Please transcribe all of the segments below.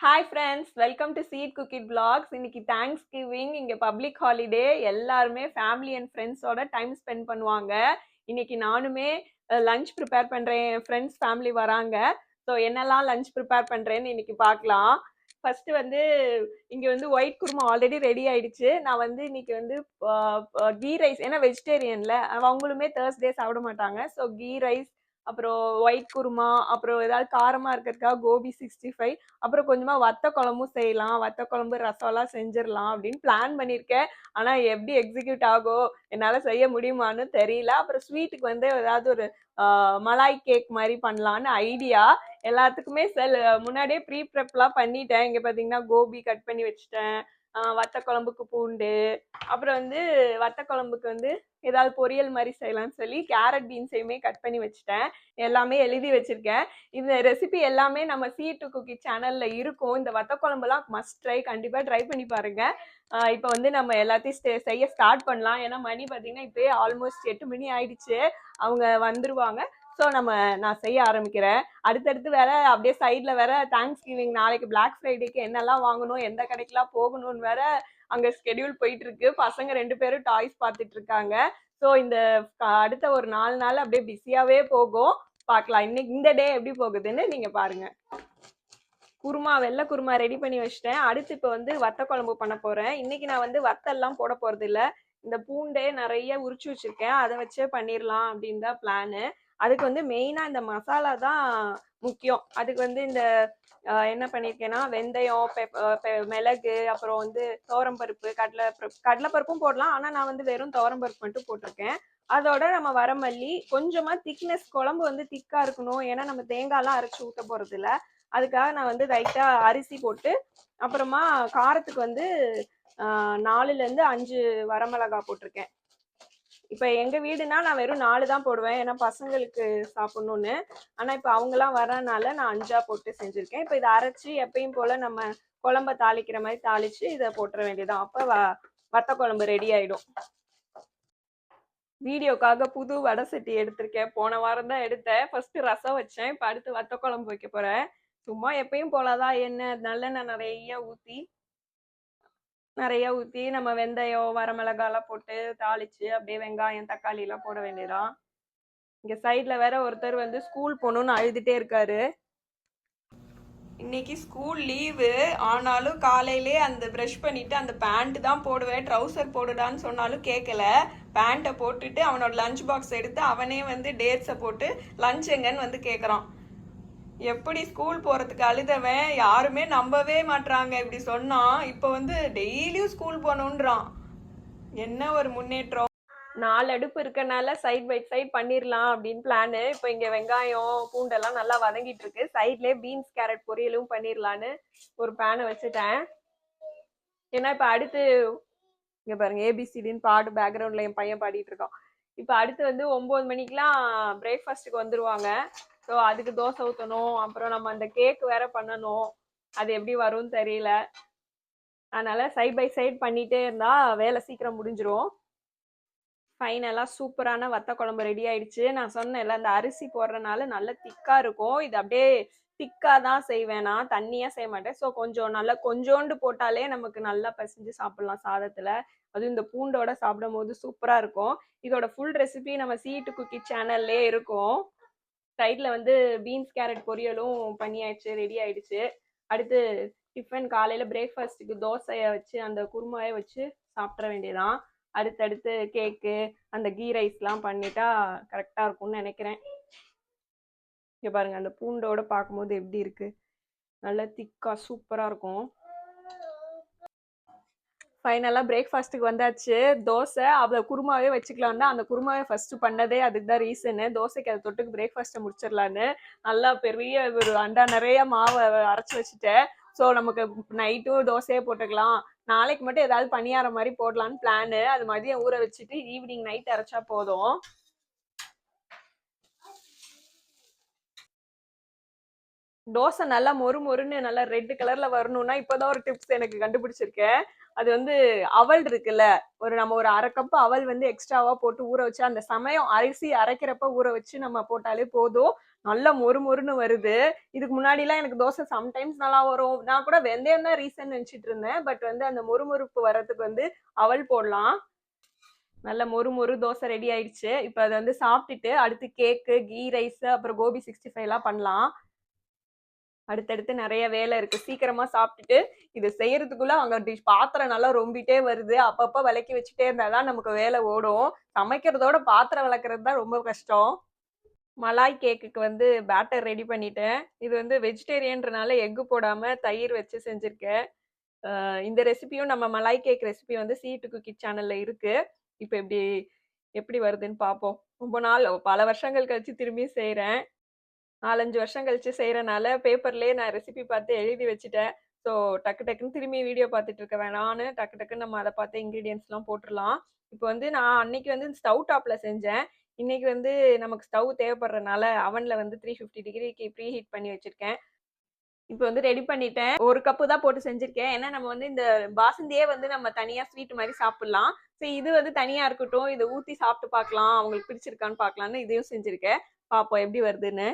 Hi friends, welcome to சீட் குக்கிட் vlogs. இன்னைக்கு தேங்க்ஸ் கிவிங், இங்கே பப்ளிக் ஹாலிடே. எல்லாருமே ஃபேமிலி அண்ட் ஃப்ரெண்ட்ஸோட டைம் ஸ்பெண்ட் பண்ணுவாங்க. இன்னைக்கு நானுமே லஞ்ச் ப்ரிப்பேர் பண்ணுறேன். என் ஃப்ரெண்ட்ஸ் ஃபேமிலி வராங்க. ஸோ என்னெல்லாம் லஞ்ச் ப்ரிப்பேர் பண்ணுறேன்னு இன்னைக்கு பார்க்கலாம். ஃபர்ஸ்ட் வந்து இங்கே வந்து ஒயிட் குருமா ஆல்ரெடி ரெடி ஆயிடுச்சு. நான் வந்து இன்னைக்கு வந்து கீ ரைஸ், ஏன்னா வெஜிடேரியன்ல அவங்களுமே தேர்ஸ்டே சாப்பிட மாட்டாங்க. ஸோ கீ ரைஸ், அப்புறம் ஒயிட் குருமா, அப்புறம் ஏதாவது காரமா இருக்கிறதுக்காக கோபி 65, அப்புறம் கொஞ்சமா வத்த குழம்பும் செய்யலாம். வத்த குழம்பு ரசம்லாம் செஞ்சிடலாம் அப்படின்னு பிளான் பண்ணியிருக்கேன். ஆனா எப்படி எக்ஸிக்யூட் ஆகும், என்னால செய்ய முடியுமான்னு தெரியல. அப்புறம் ஸ்வீட்டுக்கு வந்து ஏதாவது ஒரு மலாய் கேக் மாதிரி பண்ணலான்னு ஐடியா. எல்லாத்துக்குமே முன்னாடியே ப்ரீ ப்ரெப்லாம் பண்ணிட்டேன். இங்க பாத்தீங்கன்னா கோபி கட் பண்ணி வச்சுட்டேன். வத்த குழம்புக்கு பூண்டு, அப்புறம் வந்து வத்த குழம்புக்கு வந்து ஏதாவது பொரியல் மாதிரி செய்யலாம்னு சொல்லி கேரட் பீன்ஸையுமே கட் பண்ணி வச்சுட்டேன். எல்லாமே எழுதி வச்சிருக்கேன். இந்த ரெசிபி எல்லாமே நம்ம சீட்டு குக்கி சேனல்ல இருக்கும். இந்த வத்த குழம்புலாம் மஸ்ட் ட்ரை, கண்டிப்பா ட்ரை பண்ணி பாருங்க. இப்போ வந்து நம்ம எல்லாத்தையும் செய்ய ஸ்டார்ட் பண்ணலாம். ஏன்னா மணி பார்த்தீங்கன்னா இப்போயே ஆல்மோஸ்ட் 8 மணி ஆயிடுச்சு. அவங்க வந்துருவாங்க. ஸோ நான் செய்ய ஆரம்பிக்கிறேன். அடுத்தடுத்து வேற அப்படியே சைட்ல வேற தேங்க்ஸ் கிவிங், நாளைக்கு பிளாக் ஃப்ரைடேக்கு என்னெல்லாம் வாங்கணும், எந்த கடைக்கெல்லாம் போகணும்னு வேற அங்க ஸ்கெடியூல் போயிட்டு இருக்கு. பசங்க 2 பேரும் டாய்ஸ் பார்த்துட்டு இருக்காங்க. ஸோ இந்த அடுத்த ஒரு 4 நாள் அப்படியே பிஸியாவே போகும். பார்க்கலாம் இன்னைக்கு இந்த டே எப்படி போகுதுன்னு நீங்க பாருங்க. குருமா, வெள்ளை குருமா ரெடி பண்ணி வச்சிட்டேன். அடுத்து இப்போ வந்து வத்த குழம்பு பண்ண போறேன். இன்னைக்கு நான் வந்து வத்தெல்லாம் போட போறது இல்லை. இந்த பூண்டே நிறைய உரிச்சு வச்சிருக்கேன், அதை வச்சே பண்ணிடலாம் அப்படின்னு தான் பிளானு. அதுக்கு வந்து மெயினா இந்த மசாலா தான் முக்கியம். அதுக்கு வந்து இந்த என்ன பண்ணியிருக்கேன்னா வெந்தயம், மிளகு, அப்புறம் வந்து துவரம்பருப்பு, கடலைப்பருப்பும் போடலாம். ஆனால் நான் வந்து வெறும் துவரம்பருப்பு மட்டும் போட்டிருக்கேன். அதோட நம்ம வரமல்லி, கொஞ்சமா திக்னஸ், குழம்பு வந்து திக்கா இருக்கணும். ஏன்னா நம்ம தேங்காய்லாம் அரைச்சி ஊற்ற போறது இல்லை. அதுக்காக நான் வந்து லைட்டாக அரிசி போட்டு, அப்புறமா காரத்துக்கு வந்து 4லேருந்து 5 வரமிளகா போட்டிருக்கேன். இப்போ எங்கள் வீடுனா நான் வெறும் 4 தான் போடுவேன், ஏன்னா பசங்களுக்கு சாப்பிட்ணுன்னு. ஆனால் இப்போ அவங்களாம் வரனால நான் 5 போட்டு செஞ்சுருக்கேன். இப்போ இதை அரைச்சி எப்பயும் போல் நம்ம குழம்ப தாளிக்கிற மாதிரி தாளித்து இதை போட்டுற வேண்டியதான். அப்போ வத்த குழம்பு ரெடி ஆகிடும். வீடியோக்காக புது வடை சட்டி எடுத்திருக்கேன். போன வாரம் தான் எடுத்தேன். ஃபர்ஸ்ட் ரசம் வச்சேன், இப்போ அடுத்து வத்த குழம்பு வைக்க போகிறேன். சும்மா எப்பயும் போலதான் எண்ணெய் நல்லெண்ணெய் நிறைய ஊற்றி நம்ம வெந்தயம், வரமிளகாலாம் போட்டு தாளிச்சு அப்படியே வெங்காயம், தக்காளி எல்லாம் போட வேண்டியதான். இங்க சைட்ல வேற ஒருத்தர் வந்து ஸ்கூல் போகணும்னு அழுதுட்டே இருக்காரு. இன்னைக்கு ஸ்கூல் லீவு ஆனாலும் காலையிலே அந்த ப்ரஷ் பண்ணிட்டு அந்த பேண்ட் தான் போடுவேன், ட்ரௌசர் போடுடான்னு சொன்னாலும் கேட்கல. பேண்ட்டை போட்டுட்டு அவனோட லஞ்ச் பாக்ஸ் எடுத்து அவனே வந்து டேட்ஸை போட்டு லஞ்ச் எங்கன்னு வந்து கேட்குறான். எப்படி ஸ்கூல் போறதுக்கு அழுதவன் யாருமே நம்பவே மாட்டாங்க. இப்படி சொன்னா இப்போ வந்து டெய்லியும் ஸ்கூல் போகணுன்றான். என்ன ஒரு முன்னேற்றம். 4 அடுப்பு இருக்கனால சைட் பை சைட் பண்ணிடலாம் அப்படின்னு பிளானு. இப்போ இங்க வெங்காயம், பூண்டெல்லாம் நல்லா வதங்கிட்டு இருக்கு. சைட்லேயே பீன்ஸ், கேரட் பொரியலும் பண்ணிடலான்னு ஒரு பேனை வச்சுட்டேன். ஏன்னா இப்போ அடுத்து இங்க பாருங்க, ஏபிசிடின்னு பாடு பேக்ரவுண்ட்ல என் பையன் பாடிட்டு இருக்கான். இப்போ அடுத்து வந்து 9 மணிக்கெலாம் பிரேக்ஃபாஸ்ட்டுக்கு வந்துருவாங்க. ஸோ அதுக்கு தோசை ஊற்றணும். அப்புறம் நம்ம அந்த கேக் வேற பண்ணணும். அது எப்படி வரும்னு தெரியல. அதனால சைட் பை சைட் பண்ணிட்டே இருந்தா வேலை சீக்கிரம் முடிஞ்சிரும். ஃபைனலாக சூப்பரான வத்த குழம்பு ரெடி ஆயிடுச்சு. நான் சொன்னேன்ல, அந்த அரிசி போடுறதுனால நல்ல திக்காக இருக்கும். இது அப்படியே திக்காக தான் செய்வேன், நான் தண்ணியாக செய்ய மாட்டேன். ஸோ கொஞ்சம் நல்லா கொஞ்சோண்டு போட்டாலே நமக்கு நல்லா பசிஞ்சு சாப்பிட்லாம் சாதத்தில். அதுவும் இந்த பூண்டோட சாப்பிடும் போது சூப்பராக இருக்கும். இதோட ஃபுல் ரெசிபி நம்ம சீட்டு குக்கி சேனல்லே இருக்கும். சைடில் வந்து பீன்ஸ், கேரட் பொரியலும் பண்ணியாச்சு, ரெடி ஆயிடுச்சு. அடுத்து டிஃபன் காலையில் பிரேக்ஃபாஸ்ட்டுக்கு தோசையை வச்சு அந்த குருமாயை வச்சு சாப்பிட்ற வேண்டியதான். அடுத்தடுத்து கேக்கு, அந்த கீ ரைஸ்லாம் பண்ணிட்டா கரெக்டாக இருக்கும்னு நினைக்கிறேன். இங்கே பாருங்க, அந்த பூண்டோட பார்க்கும்போது எப்படி இருக்கு, நல்லா திக்கா சூப்பராக இருக்கும். ஃபைனலாக பிரேக்ஃபாஸ்ட்டுக்கு வந்தாச்சு. தோசை, அதை குருமாவே வச்சுக்கலாம் தான். அந்த குருமாவே ஃபஸ்ட்டு பண்ணதே அதுக்கு தான் ரீசனு. தோசைக்கு அதை தொட்டுக்கு பிரேக்ஃபாஸ்ட்டை முடிச்சிடலான்னு நல்லா பெரிய ஒரு அண்டா நிறைய மாவை அரைச்சி வச்சுட்டேன். ஸோ நமக்கு நைட்டும் தோசையே போட்டுக்கலாம். நாளைக்கு மட்டும் ஏதாவது பணியார மாதிரி போடலான்னு பிளானு. அது மதியம் ஊற வச்சுட்டு ஈவினிங் நைட் அரைச்சா போதும். தோசை நல்லா மொறு மொறுன்னு நல்லா ரெட் கலர்ல வரணும்னா இப்போதான் ஒரு டிப்ஸ் எனக்கு கண்டுபிடிச்சிருக்கேன். அது வந்து அவல் இருக்குல்ல, நம்ம ஒரு 1/2 கப் அவல் வந்து எக்ஸ்ட்ராவா போட்டு ஊற வச்சு, அந்த சமயம் அரிசி அரைக்கிறப்ப ஊற வச்சு நம்ம போட்டாலே போதும். நல்லா மொறு மொறுன்னு வருது. இதுக்கு முன்னாடிலாம் எனக்கு தோசை சம்டைம்ஸ் நல்லா வரும். நான் கூட வெந்தயம் தான் ரீசன் நினைச்சிட்டு இருந்தேன். பட் வந்து அந்த மொறுமொறுப்பு வர்றதுக்கு வந்து அவல் போடலாம். நல்ல மொறு மொறு தோசை ரெடி ஆயிடுச்சு. இப்போ அதை வந்து சாப்பிட்டுட்டு அடுத்து கேக்கு, கீ ரைஸ், அப்புறம் கோபி 65 எல்லாம் பண்ணலாம். அடுத்தடுத்து நிறைய வேலை இருக்கு. சீக்கிரமா சாப்பிட்டுட்டு இது செய்யறதுக்குள்ள அங்க பாத்திரம் நல்லா ரொம்பிட்டே வருது. அப்பப்ப விளக்கி வச்சுட்டே இருந்தாதான் நமக்கு வேலை ஓடும். சமைக்கிறதோட பாத்திரம் விளக்குறது தான் ரொம்ப கஷ்டம். மலாய் கேக்குக்கு வந்து பேட்டர் ரெடி பண்ணிட்டேன். இது வந்து வெஜிடேரியன்றனால எக்கு போடாம தயிர் வச்சு செஞ்சிருக்கேன். இந்த ரெசிபியும் நம்ம மலாய் கேக் ரெசிபி வந்து சீட்டு குக்கிட் சேனல்ல இருக்கு. இப்போ எப்படி வருதுன்னு பார்ப்போம். ரொம்ப நாள் பல வருஷங்கள் கழிச்சு திரும்பி செய்கிறேன். 4-5 வருஷம் கழிச்சு செய்கிறனால பேப்பர்லேயே நான் ரெசிபி பார்த்து எழுதி வச்சுட்டேன். ஸோ டக்கு டக்குன்னு திரும்பி வீடியோ பார்த்துட்டு இருக்க வேணான்னு டக்குன்னு நம்ம அதை பார்த்து இன்க்ரீடியன்ஸ்லாம் போட்டுடலாம். இப்போ வந்து நான் அன்னைக்கு வந்து ஸ்டவ் டாப்பில் செஞ்சேன். இன்னைக்கு வந்து நமக்கு ஸ்டவ் தேவைப்படுறதுனால அவனில் வந்து 350 டிகிரிக்கு ப்ரீ ஹீட் பண்ணி வச்சுருக்கேன். இப்போ வந்து ரெடி பண்ணிட்டேன். 1 கப்பு தான் போட்டு செஞ்சிருக்கேன். ஏன்னா நம்ம வந்து இந்த பாசந்தியே வந்து நம்ம தனியா ஸ்வீட் மாதிரி சாப்பிடலாம். சரி, இது வந்து தனியா இருக்கட்டும். இதை ஊத்தி சாப்பிட்டு பார்க்கலாம், அவங்களுக்கு பிடிச்சிருக்கான்னு பார்க்கலான்னு இதையும் செஞ்சிருக்கேன். பார்ப்போம் எப்படி வருதுன்னு.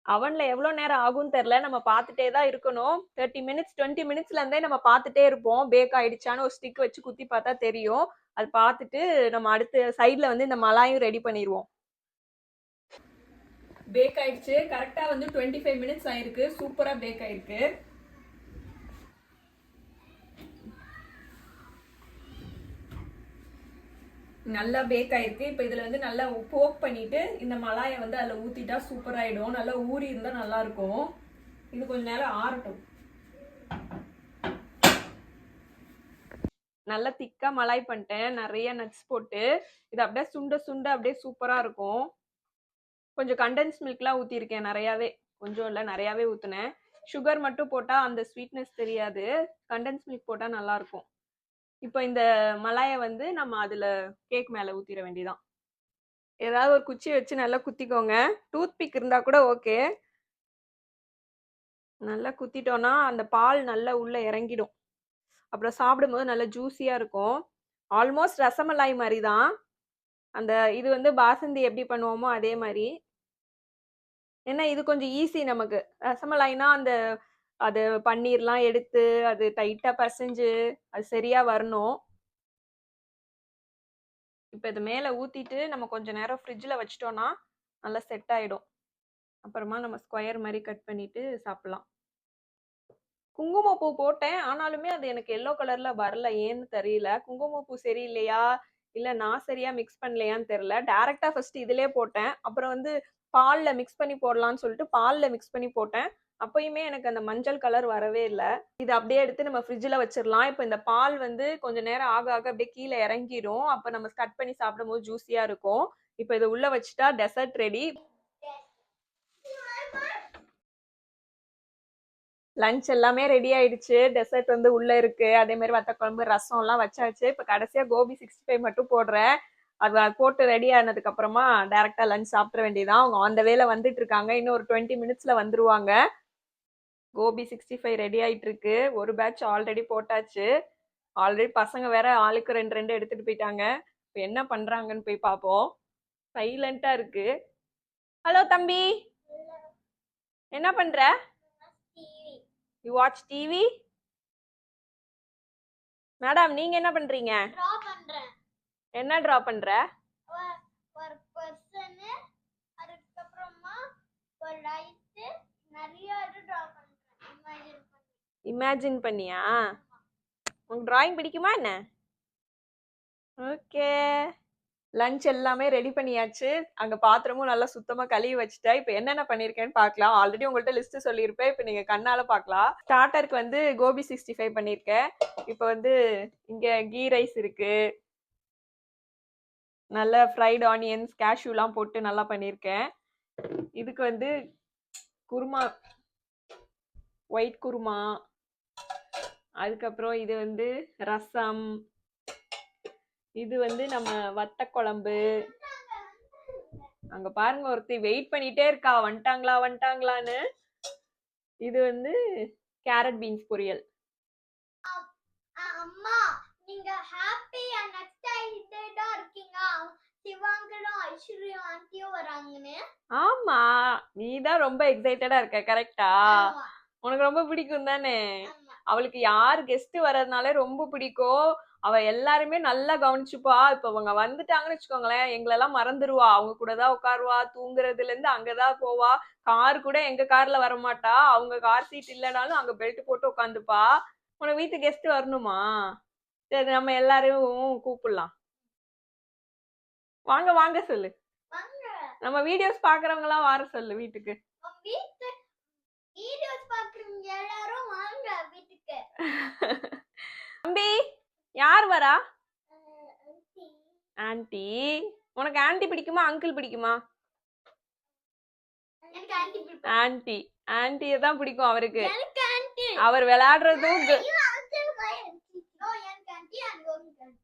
அவன்ல எவ்வளவு நேரம் ஆகும்னு தெரியல. நம்ம பார்த்துட்டே தான் இருக்கணும். 30 மினிட்ஸ் 20 மினிட்ஸ்ல இருந்தே நம்ம பார்த்துட்டே இருப்போம். பேக் ஆயிடுச்சான்னு ஒரு ஸ்டிக் வச்சு குத்தி பார்த்தா தெரியும். அது பார்த்துட்டு நம்ம அடுத்த சைட்ல வந்து இந்த மலாயும் ரெடி பண்ணிடுவோம். பேக் ஆயிடுச்சு. கரெக்டா வந்து 25 மினிட்ஸ் ஆயிருக்கு. சூப்பரா பேக் ஆயிருக்கு. நல்லா பேக் ஆயிருக்கு. இப்போ இதுல வந்து நல்லா போக் பண்ணிட்டு இந்த மலாயை வந்து அதில் ஊத்திட்டா சூப்பர் ஆயிடும். நல்லா ஊறி இருந்தா நல்லா இருக்கும். இது கொஞ்ச நேரம் ஆறட்டும். நல்லா திக்கா மலாய் பண்ணிட்டேன். நிறைய நட்ஸ் போட்டு இது அப்படியே சுண்ட சுண்ட அப்படியே சூப்பரா இருக்கும். கொஞ்சம் கண்டென்ஸ் மில்க்லாம் ஊற்றிருக்கேன் நிறையாவே. கொஞ்சம் இல்லை, நிறையாவே ஊற்றினேன். சுகர் மட்டும் போட்டால் அந்த ஸ்வீட்னஸ் தெரியாது. கண்டென்ஸ் மில்க் போட்டால் நல்லாயிருக்கும். இப்போ இந்த மலாயை வந்து நம்ம அதில் கேக் மேலே ஊற்றிட வேண்டியதான். ஏதாவது ஒரு குச்சி வச்சு நல்லா குத்திக்கோங்க. டூத் பிக் இருந்தால் கூட ஓகே. நல்லா குத்திட்டோன்னா அந்த பால் நல்லா உள்ளே இறங்கிடும். அப்புறம் சாப்பிடும்போது நல்லா ஜூஸியாக இருக்கும். ஆல்மோஸ்ட் ரசமலாய் மாதிரி தான். அந்த இது வந்து பாசந்தி எப்படி பண்ணுவோமோ அதே மாதிரி. ஏன்னா இது கொஞ்சம் ஈஸி நமக்கு. ரசமலாய்னா அந்த அது பன்னீர்லாம் எடுத்து அது டைட்டா பசைஞ்சு அது சரியா வரணும். இப்போ இது மேலே ஊற்றிட்டு நம்ம கொஞ்சம் நேரம் ஃப்ரிட்ஜில் வச்சிட்டோன்னா நல்லா செட் ஆகிடும். அப்புறமா நம்ம ஸ்கொயர் மாதிரி கட் பண்ணிட்டு சாப்பிட்லாம். குங்குமப்பூ போட்டேன், ஆனாலுமே அது எனக்கு எல்லோ கலரில் வரல. ஏன்னு தெரியல. குங்குமப்பூ சரியில்லையா இல்லை நான் சரியா மிக்ஸ் பண்ணலையான்னு தெரியல. டேரெக்டாக ஃபர்ஸ்ட் இதிலே போட்டேன். அப்புறம் வந்து பாலில் மிக்ஸ் பண்ணி போடலான்னு சொல்லிட்டு பாலில் மிக்ஸ் பண்ணி போட்டேன். அப்பயுமே எனக்கு அந்த மஞ்சள் கலர் வரவே இல்லை. இது அப்படியே எடுத்து நம்ம ஃப்ரிட்ஜில் வச்சிடலாம். இப்போ இந்த பால் வந்து கொஞ்சம் நேரம் ஆக ஆக அப்படியே கீழே இறங்கிடும். அப்போ நம்ம கட் பண்ணி சாப்பிடும்போது ஜூஸியாக இருக்கும். இப்போ இதை உள்ளே வச்சுட்டா டெசர்ட் ரெடி. லஞ்ச் எல்லாமே ரெடி ஆயிடுச்சு. டெசர்ட் வந்து உள்ள இருக்கு. அதே மாதிரி வத்த குழம்பு, ரசம் எல்லாம் வச்சாச்சு. இப்போ கடைசியா கோபி 65 மட்டும் போடுறேன். அது போட்டு ரெடி ஆனதுக்கு அப்புறமா டைரக்டா லஞ்ச் சாப்பிட வேண்டியதான். அவங்க அந்த வேலை வந்துட்டு இருக்காங்க. இன்னும் ஒரு 20 மினிட்ஸ்ல வந்துருவாங்க. கோபி 65 ரெடி ஆயிட்டு இருக்கு. ஒரு பேட்ச் ஆல்ரெடி போட்டாச்சு. ஆல்ரெடி பசங்க வேற ஆளுக்கு 2 எடுத்துட்டு போயிட்டாங்க. இப்போ என்ன பண்றாங்கன்னு போய் பார்ப்போம். சைலண்டா இருக்கு. ஹலோ தம்பி, என்ன பண்ற? You watch TV? மேடம், நீங்க என்ன பண்றீங்க? டிரா பண்றேன். என்ன டிரா பண்ற? ஒரு பர்சன், அதுக்கு அப்புறமா ஒரு லைட், நிறைய டிரா பண்றேன். இமேஜின் பண்ணியா? உங்களுக்கு டிராயிங் பிடிக்குமா என்ன? ஓகே. லஞ்ச் எல்லாமே ரெடி பண்ணியாச்சு. அங்க பாத்திரமும் நல்லா சுத்தமா கழுவி வச்சுட்டேன். இப்போ என்னென்ன பண்ணிருக்கேன்னு பார்க்கலாம். ஆல்ரெடி உங்கள்கிட்ட லிஸ்ட் சொல்லியிருப்பேன். இப்போ நீங்க கண்ணால பார்க்கலாம். ஸ்டார்டருக்கு வந்து கோபி 65 பண்ணியிருக்கேன். இப்போ வந்து இங்க கீ ரைஸ் இருக்கு. நல்ல ஃப்ரைட் ஆனியன்ஸ், கேஷ்யூலாம் போட்டு நல்லா பண்ணியிருக்கேன். இதுக்கு வந்து குருமா, ஒயிட் குருமா. அதுக்கப்புறம் இது வந்து ரசம். இது வந்து நம்ம வத்த குழம்பு. அங்க பாருங்க, ஒருத்தி வெயிட் பண்ணிட்டே இருக்கா, வந்துட்டாங்களான்னு. இது வந்து கேரட் பீன்ஸ் பொரியல். அம்மா, நீங்க ஹாப்பி அண்ட் எக்ஸைட்டடா இருக்கீங்க. சிவாங்கலும் ஐஸ்வர்யா ஆண்டியும் வராங்கன்னு. ஆமா, நீ தான் ரொம்ப எக்ஸைட்டடா இருக்க. கரெக்டா? ஆமா உனக்கு ரொம்ப பிடிக்கும் தானே? ஆமா. அவளுக்கு யார் கெஸ்ட் வர்றதுனாலே ரொம்ப பிடிக்கும். அவ எல்லாருமே நல்லா கவனிச்சுப்பா. இப்ப அவங்க வந்துட்டாங்கன்னு வச்சுக்கோங்களேன், எங்களெல்லாம் மறந்துருவா. அவங்க கூட தான் உட்காருவா. தூங்குறதுல இருந்து அங்கதான் போவா. கார் கூட எங்க கார்ல வரமாட்டா. அவங்க கார் சீட் இல்லைனாலும் அங்க பெல்ட் போட்டு உட்காந்துப்பா. உனக்கு வீட்டு கெஸ்ட் வரணுமா? சரி, நம்ம எல்லாரையும் கூப்பிடலாம். வாங்க வாங்க சொல்லு. வாங்க. நம்ம வீடியோஸ் பாக்குறவங்க எல்லாம் வர சொல்லு வீட்டுக்கு. உங்க வீட்டு வீடியோஸ் பாக்குறவங்க எல்லாரும் வாங்க வீட்டுக்கு. தம்பி, யார் வரா? ஆண்டி. ஆன்ட்டி. உனக்கு ஆன்ட்டி பிடிக்குமா அங்கிள் பிடிக்குமா? எனக்கு ஆண்டி பிடிக்கும். ஆன்ட்டி. ஆன்ட்டியை தான் பிடிக்கும் அவருக்கு. எனக்கு ஆண்டி. அவர் விளையாடுறதும் ஐயோ, அங்கிள் பாய். நோ எனக்கு ஆண்டி அண்ட் உங்களுக்கு ஆண்டி.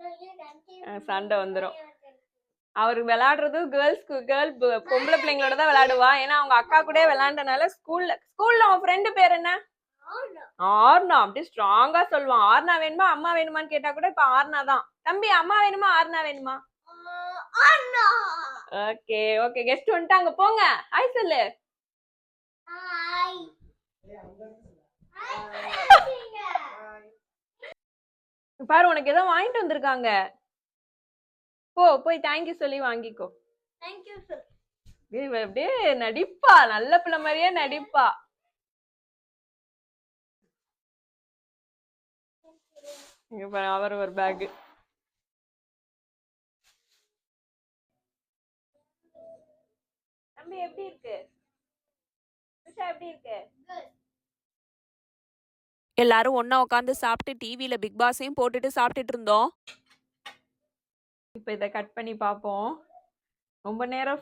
நோ எனக்கு ஆண்டி. சண்டை வந்துரும். அவர் விளையாடுறதும் கேர்ள் பொம்பளை பிள்ளைங்களோட தான் விளையாடுவா. ஏன்னா அவங்க அக்கா கூட விளையாண்டனால ஸ்கூல்ல அவன் ஃப்ரெண்டு பேர் என்ன? ஆர்னா. அப்படியே ஸ்ட்ராங்கா சொல்லுவான். ஆர்னா வேணுமா அம்மா வேணுமான்னு கேட்டா கூட இப்ப ஆர்னா தான். தம்பி, அம்மா வேணுமா ஆர்னா வேணுமா? அண்ணா. ஓகே ஓகே, கெஸ்ட் வந்துட்டாங்க, போங்க. ஹாய் சொல்லு. ஹாய். பாரு, உனக்கு ஏதோ வாங்கிட்டு வந்திருக்காங்க. போய் தேங்க்யூ சொல்லி வாங்கிக்கோ. Thank you sir. இவ அப்படியே நடிப்பா, நல்ல பிள்ளை மாதிரியே நடிப்பா. இங்க பாரு, அவர் ஒரு பேக். தம்பி எப்படி இருக்கு? உஷா எப்படி இருக்கு? எல்லாரும் ஒண்ணா உட்காந்து சாப்பிட்டு டிவியில பிக் பாஸையும் போட்டுட்டு சாப்பிட்டுட்டு இருந்தோம். இப்ப இத கட் பண்ணி பாப்போம். ரொம்ப நேரம்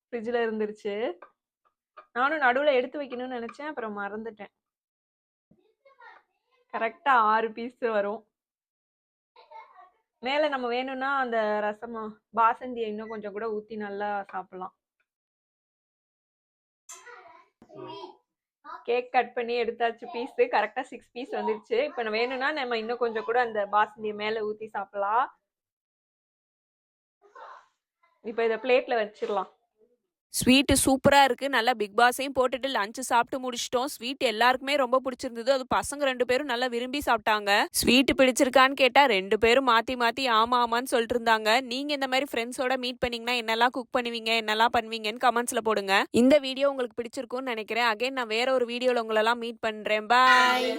ஃப்ரிட்ஜ்ல இருந்துருச்சு. நானும் நடுவுல எடுத்து வைக்கணும்னு நினைச்சேன், அப்புறம் மறந்துட்டேன். கரெக்டா 6 பீஸ் வரும். மேல நம்ம வேணும்னா அந்த ரசமா பாசந்தியை இன்னும் கொஞ்சம் கூட ஊத்தி நல்லா சாப்பிடலாம். கேக் கட் பண்ணி எடுத்தாச்சு பீஸ். கரெக்டா 6 பீஸ் வந்துருச்சு. இப்ப நம்ம வேணும்னா நம்ம இன்னும் கொஞ்சம் கூட அந்த பாசந்தியை மேல ஊத்தி சாப்பிடலாம். இப்ப இத பிளேட்ல வச்சிடலாம். ஸ்வீட் சூப்பரா இருக்கு. நல்லா பிக் பாஸையும் போட்டுட்டு லஞ்ச் சாப்பிட்டு முடிச்சிட்டோம். ஸ்வீட் எல்லாருக்குமே ரொம்ப பிடிச்சிருந்தது. அது பசங்க 2 பேரும் நல்லா விரும்பி சாப்பிட்டாங்க. ஸ்வீட் பிடிச்சிருக்கான்னு கேட்டா 2 பேரும் மாத்தி மாத்தி ஆமா ஆமான்னு சொல்லிட்டு இருந்தாங்க. நீங்க இந்த மாதிரி ஃப்ரெண்ட்ஸோட மீட் பண்ணீங்கன்னா என்னெல்லாம் குக் பண்ணுவீங்க, என்னெல்லாம் பண்ணுவீங்கன்னு கமெண்ட்ஸ்ல போடுங்க. இந்த வீடியோ உங்களுக்கு பிடிச்சிருக்கும்னு நினைக்கிறேன். அகைன் நான் வேற ஒரு வீடியோல உங்களெல்லாம் மீட் பண்றேன். பாய்.